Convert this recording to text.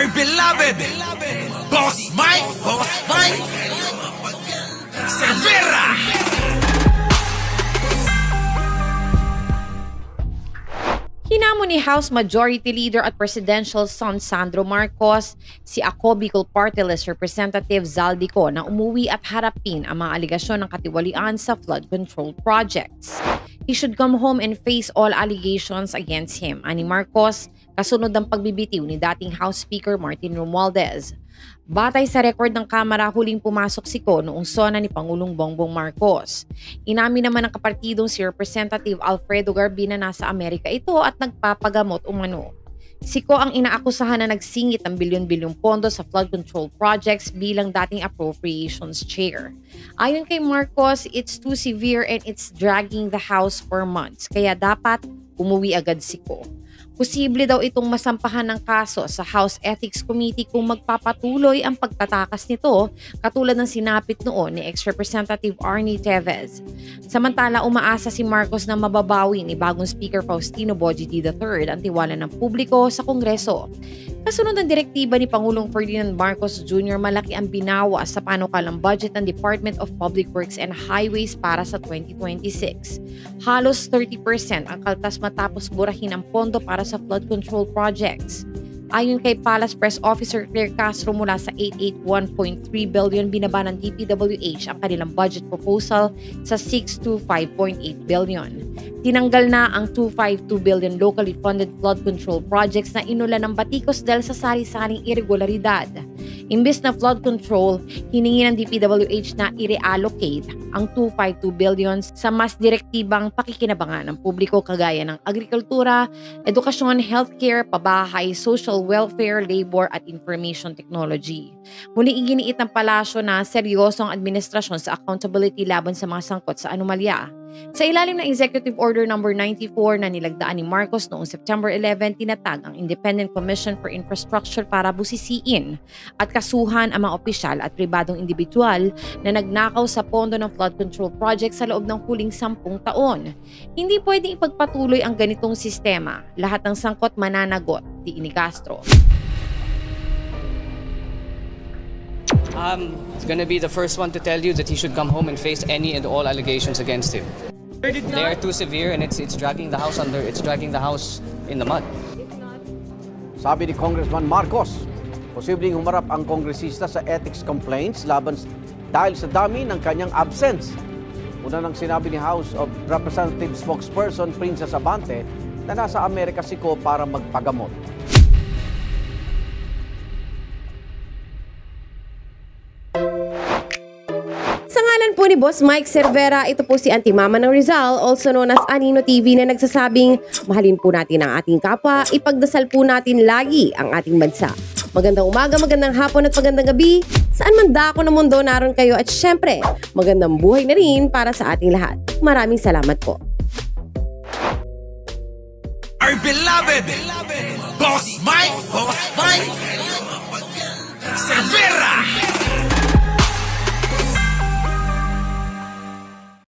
Our beloved Boss Mike Cervera. Hinamon ni House Majority Leader at Presidential son Sandro Marcos si Ako Bicol Party List Representative Zaldico na umuwi at harapin ang mga aligasyon ng katiwalian sa flood control projects. He should come home and face all allegations against him, ani Marcos, kasunod ng pagbibitiw ni dating House Speaker Martin Romualdez. Batay sa record ng Kamara, huling pumasok si Ko noong sona ni Pangulong Bongbong Marcos. Inamin naman ng kapartidong si Representative Alfredo Garbina na nasa Amerika ito at nagpapagamot umano. Si Ko ang inaakusahan na nagsingit ng bilyon-bilyong pondo sa flood control projects bilang dating appropriations chair. Ayon kay Marcos, it's too severe and it's dragging the House for months, kaya dapat umuwi agad si Ko. Posible daw itong masampahan ng kaso sa House Ethics Committee kung magpapatuloy ang pagtatakas nito, katulad ng sinapit noon ni ex-Representative Arnie Tevez. Samantala, umaasa si Marcos na mababawi ni bagong Speaker Faustino Bojidi III ang tiwala ng publiko sa Kongreso. Kasunod ng direktiba ni Pangulong Ferdinand Marcos Jr., malaki ang binawas sa panukalang budget ng Department of Public Works and Highways para sa 2026. Halos 30% ang kaltas matapos burahin ang pondo para sa flood control projects. Ayon kay Palace Press Officer Claire Castro, mula sa 881.3 billion binaba ng DPWH ang kanilang budget proposal sa 625.8 billion. Tinanggal na ang 252 billion locally funded flood control projects na inulan ng batikos dahil sa sari-saring irregularidad. Imbes na flood control, hiningi ng DPWH na i-reallocate ang 252 billion sa mas direktibang pakikinabangan ng publiko kagaya ng agrikultura, edukasyon, healthcare, pabahay, social welfare, labor at information technology. Muli iginiit ng palasyo na seryosong administrasyon sa accountability laban sa mga sangkot sa anomalya. Sa ilalim ng Executive Order No. 94 na nilagdaan ni Marcos noong September 11, tinatag ang Independent Commission for Infrastructure para busisiin at kasuhan ang mga opisyal at pribadong individual na nagnakaw sa pondo ng flood control project sa loob ng huling 10 taon. Hindi pwedeng ipagpatuloy ang ganitong sistema. Lahat ng sangkot mananagot, ni Castro. It's gonna be the first one to tell you that he should come home and face any and all allegations against him. They are too severe and it's dragging the house in the mud. Sabi ni Congressman Marcos, posibleng humarap ang kongresista sa ethics complaints dahil sa dami ng kanyang absence. Una nang sinabi ni House of Representatives spokesperson Princess Abante na nasa Amerika si Ko para magpagamot. Sa ngalan po ni Boss Mike Cervera, ito po si Auntie Mama ng Rizal, also known as Anino TV, na nagsasabing mahalin po natin ang ating kapwa, ipagdasal po natin lagi ang ating bansa. Magandang umaga, magandang hapon at magandang gabi, saan man dako ng mundo naroon kayo, at syempre, magandang buhay na rin para sa ating lahat. Maraming salamat po. Our beloved Boss Mike Cervera.